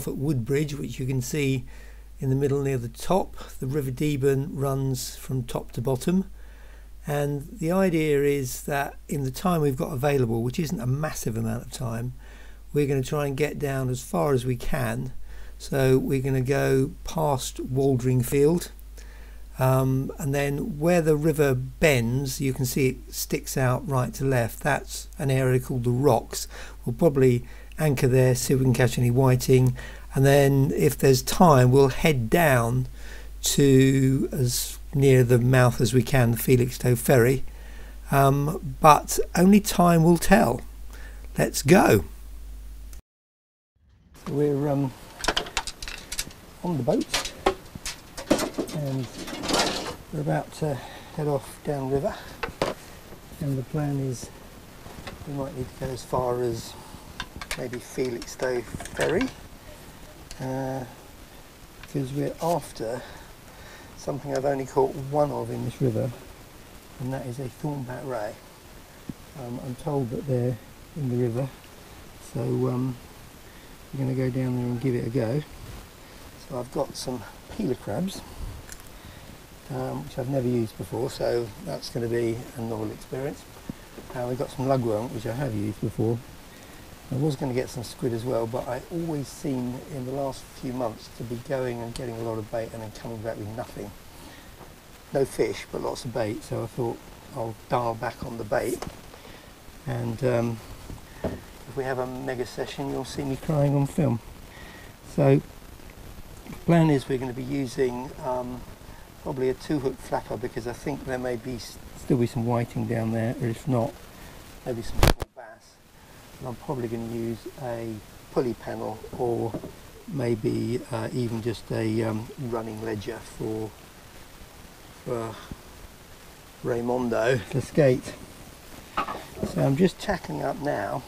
off at Woodbridge, which you can see in the middle near the top. The River Deben runs from top to bottom, and the idea is that in the time we've got available, which isn't a massive amount of time, we're going to try and get down as far as we can. So we're going to go past Waldring Field, and then where the river bends, you can see it sticks out right to left. That's an area called the Rocks. We'll probably anchor there, see if we can catch any whiting, and then if there's time we'll head down to as near the mouth as we can, the Felixstowe ferry, but only time will tell. Let's go. We're on the boat and we're about to head off downriver, and the plan is we might need to go as far as maybe Felixstowe ferry, because we're after something I've only caught one of in this river, and that is a Thornback Ray. I'm told that they're in the river, so we're going to go down there and give it a go. So I've got some peeler crabs, which I've never used before, so that's going to be a novel experience. We've got some lugworm, which I have used before. I was going to get some squid as well, but I always seem in the last few months to be going and getting a lot of bait and then coming back with nothing. No fish, but lots of bait, so I thought I'll dial back on the bait, and if we have a mega session you'll see me crying on film. So the plan is we're going to be using probably a 2-hook flapper, because I think there may be still be some whiting down there, or if not, maybe some small bass. And I'm probably going to use a pulley panel, or maybe even just a running ledger for Raimondo, the skate. So I'm just tacking up now,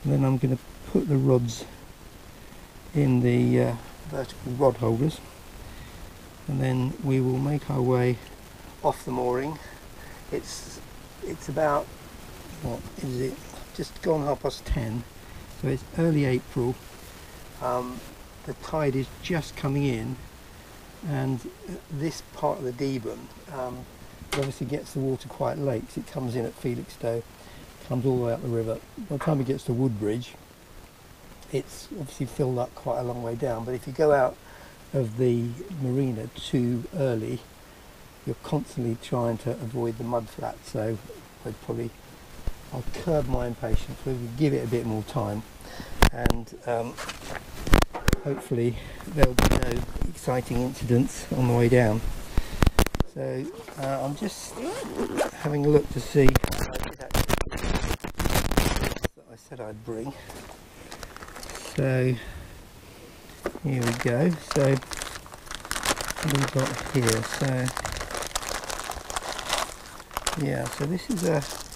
and then I'm going to put the rods in the vertical rod holders, and then we will make our way off the mooring. It's about, what is it, just gone 10:30, so it's early April. The tide is just coming in, and this part of the Deben obviously gets the water quite late, because it comes in at Felixstowe, comes all the way up the river. By the time it gets to Woodbridge, it's obviously filled up quite a long way down, but if you go out of the marina too early, you're constantly trying to avoid the mud flats. So I'll curb my impatience. We'll give it a bit more time, and hopefully there'll be no exciting incidents on the way down. So I'm just having a look to see that I said I'd bring. So here we go. So what have we got here? So yeah, so this is just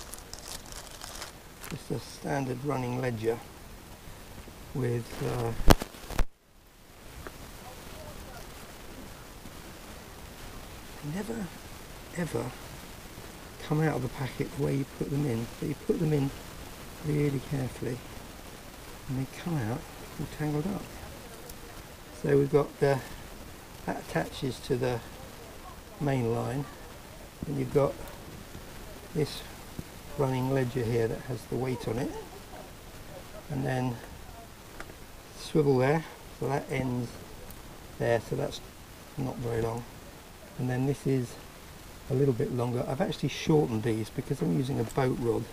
a standard running ledger with never ever come out of the packet the way you put them in, but you put them in really carefully and they come out all tangled up. So we've got that attaches to the main line, and you've got this running ledger here that has the weight on it, and then swivel there, so that ends there, so that's not very long. And then this is a little bit longer. I've actually shortened these because I'm using a boat rod.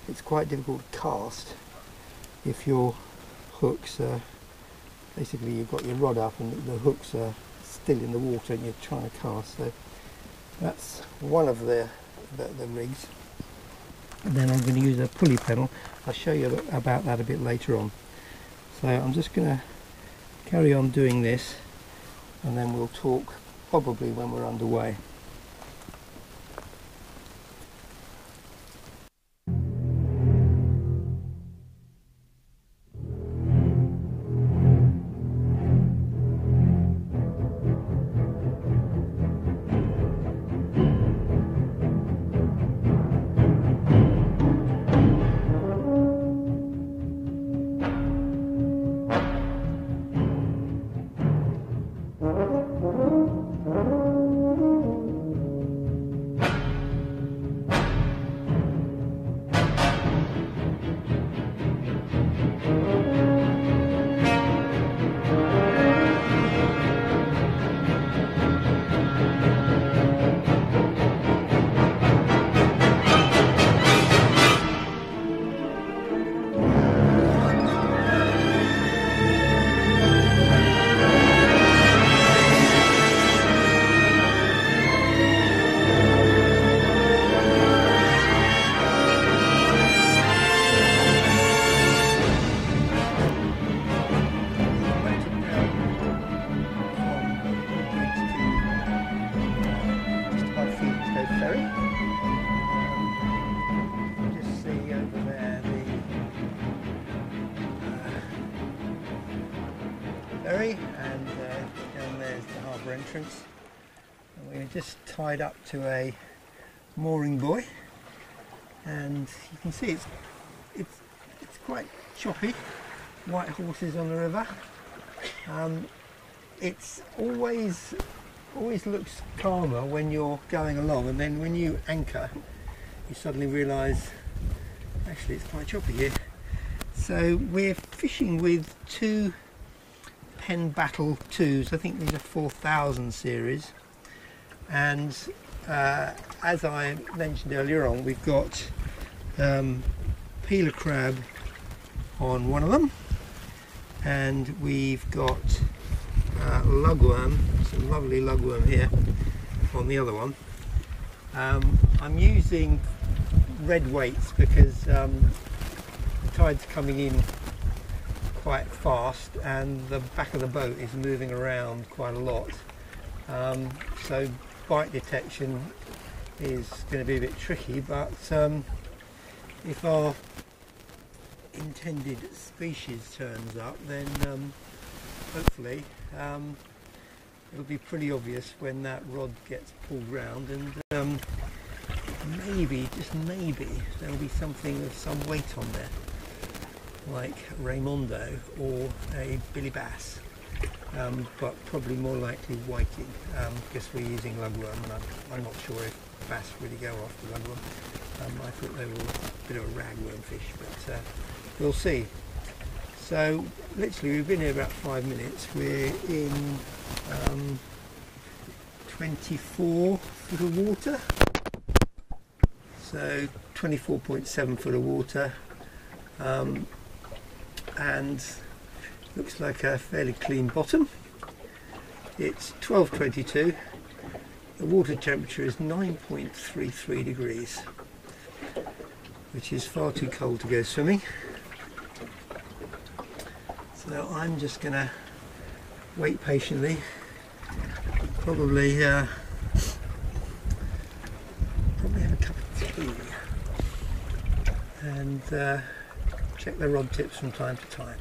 It's quite difficult to cast if your hooks are, basically you've got your rod up and the hooks are still in the water and you're trying to cast. So that's one of the rigs. And then I'm going to use a pulley pedal. I'll show you about that a bit later on. So I'm just going to carry on doing this, and then we'll talk probably when we're underway. ferry, and down there's the harbour entrance. And we're just tied up to a mooring buoy, and you can see it's quite choppy. White horses on the river. It's always looks calmer when you're going along, and then when you anchor you suddenly realise actually it's quite choppy here. So we're fishing with two Penn Battle 2s. I think these are 4000 series, and as I mentioned earlier on, we've got peeler crab on one of them, and we've got lugworm, some lovely lugworm here on the other one. I'm using red weights because the tide's coming in quite fast and the back of the boat is moving around quite a lot, so bite detection is going to be a bit tricky, but if our intended species turns up, then hopefully it'll be pretty obvious when that rod gets pulled round, and maybe, just maybe, there'll be something of some weight on there, like Raimondo or a billy bass, but probably more likely whiting, because we're using lugworm, and I'm not sure if bass really go after lugworm. I thought they were a bit of a ragworm fish, but we'll see. So literally we've been here about 5 minutes. We're in 24 foot of water, so 24.7 foot of water, and looks like a fairly clean bottom. It's 12:22. The water temperature is 9.33 degrees, which is far too cold to go swimming. So I'm just going to wait patiently, probably have a cup of tea, and check the rod tips from time to time.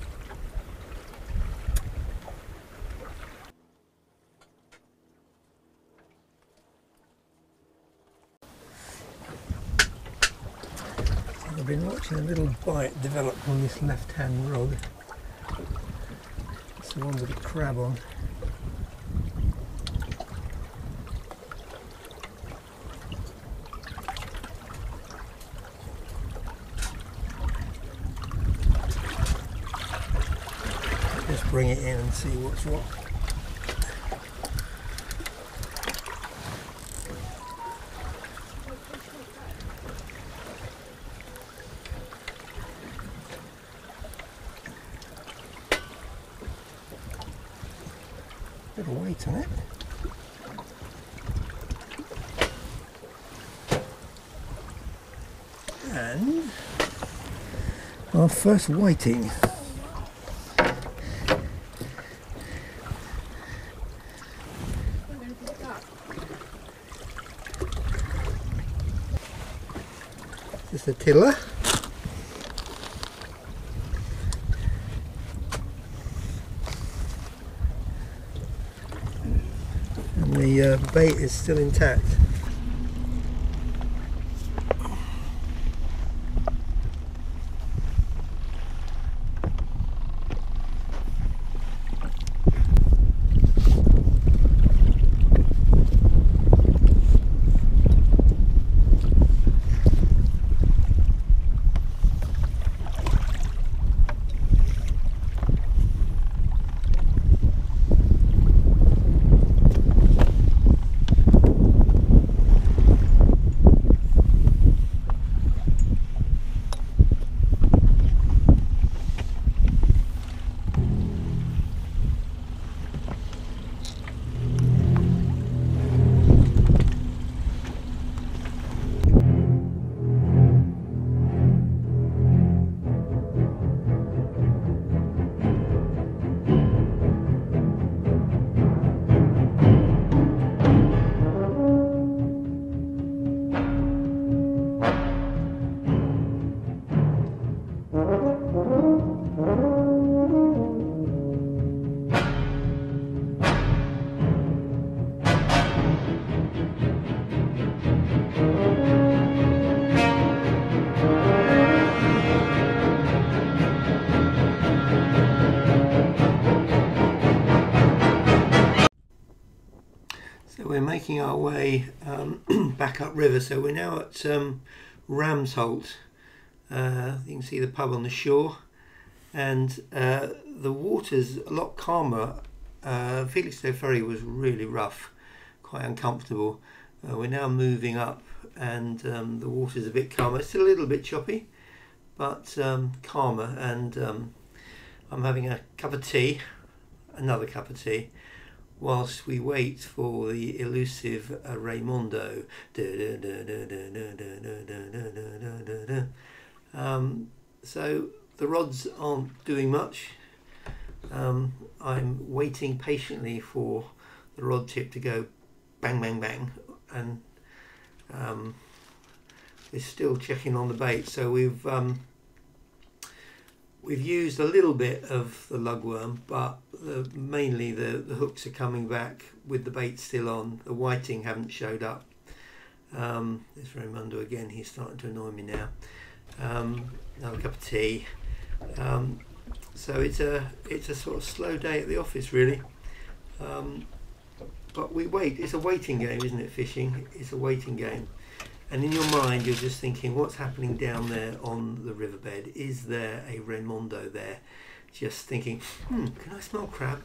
So I've been watching a little bite develop on this left-hand rod. It's the one with the crab on. Just bring it in and see what's what. Bit of weight on it. And our first whiting. Just a tiller. And the bait is still intact. making our way back upriver. So we're now at Ramsholt. You can see the pub on the shore, and the water's a lot calmer. Felixstowe Ferry was really rough, quite uncomfortable. We're now moving up, and the water's a bit calmer. It's still a little bit choppy, but calmer. And I'm having a cup of tea, another cup of tea, whilst we wait for the elusive Raimondo. So the rods aren't doing much. I'm waiting patiently for the rod tip to go bang bang bang, and we're still checking on the bait. So we've used a little bit of the lugworm, but mainly the hooks are coming back with the bait still on. The whiting haven't showed up. There's Raimondo again, he's starting to annoy me now. Another cup of tea. So it's a sort of slow day at the office, really. But we wait. It's a waiting game, isn't it, fishing? It's a waiting game. And in your mind, you're just thinking, what's happening down there on the riverbed? Is there a Raimondo there? Just thinking, can I smell crab?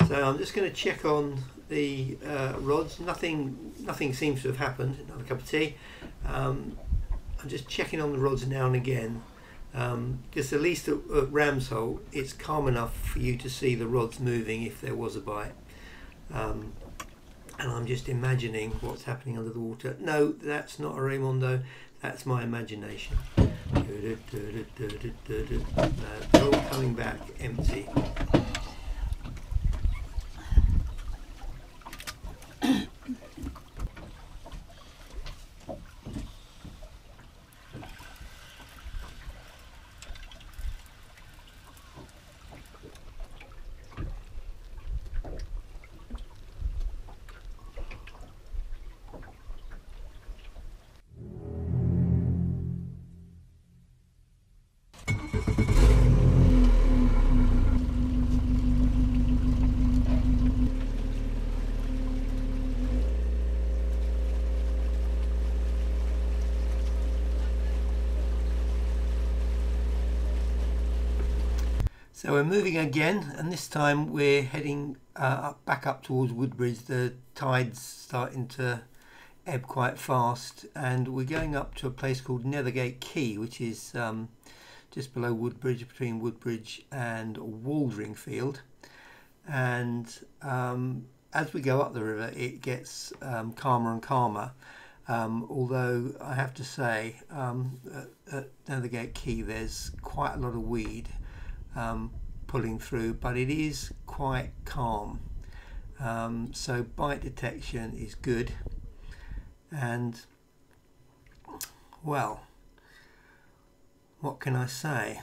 So I'm just going to check on the rods. Nothing seems to have happened. Another cup of tea. I'm just checking on the rods now and again. Because at least at Ramsholt, it's calm enough for you to see the rods moving if there was a bite. And I'm just imagining what's happening under the water. No, that's not a Raimondo, that's my imagination. They're all coming back empty. So we're moving again, and this time we're heading back up towards Woodbridge. The tide's starting to ebb quite fast, and we're going up to a place called Nethergate Quay, which is just below Woodbridge, between Woodbridge and Waldringfield. And as we go up the river, it gets calmer and calmer. Although I have to say, at Nethergate Quay, there's quite a lot of weed pulling through, but it is quite calm. So bite detection is good, and well, what can I say?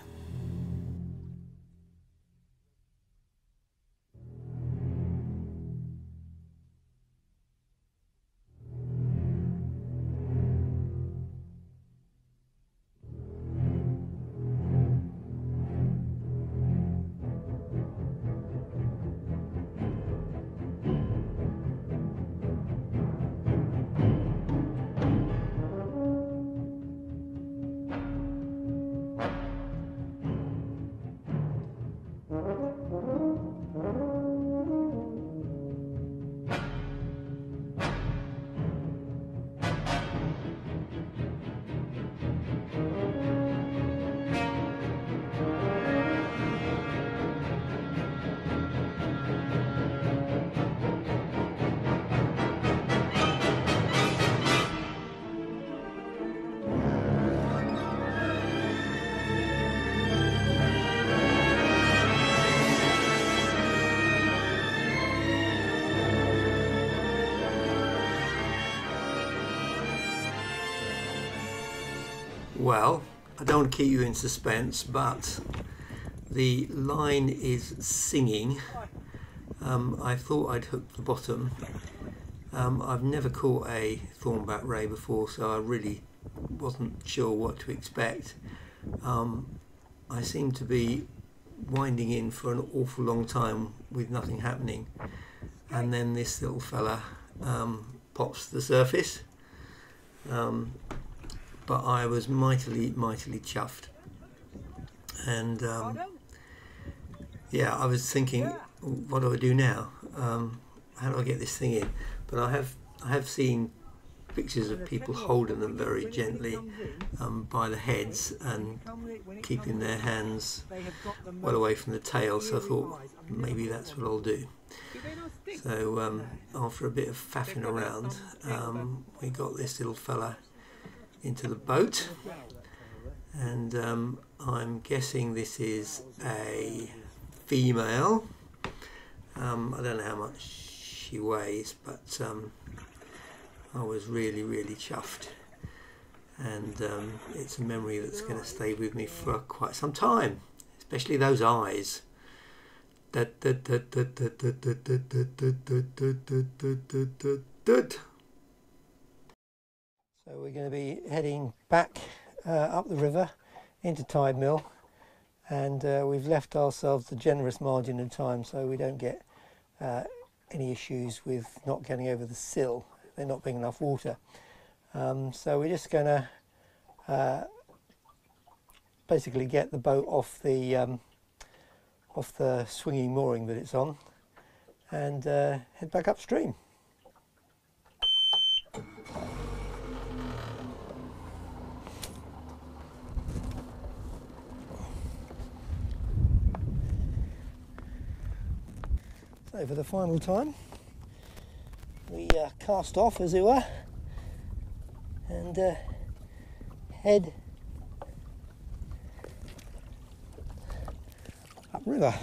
Well, I don't want to keep you in suspense, but the line is singing. I thought I'd hooked the bottom. I've never caught a Thornback Ray before, so I really wasn't sure what to expect. I seem to be winding in for an awful long time with nothing happening, and then this little fella pops to the surface, but I was mightily chuffed. And yeah, I was thinking, what do I do now? How do I get this thing in? But I have seen pictures of people holding them very gently by the heads and keeping their hands well away from the tail, so I thought maybe that's what I'll do. So after a bit of faffing around, we got this little fella into the boat, and I'm guessing this is a female. I don't know how much she weighs, but I was really chuffed, and it's a memory that's going to stay with me for quite some time, especially those eyes. So we're going to be heading back up the river into Tide Mill, and we've left ourselves a generous margin of time so we don't get any issues with not getting over the sill, there not being enough water. So we're just going to basically get the boat off the swinging mooring that it's on, and head back upstream. So for the final time, we cast off, as it were, and head upriver.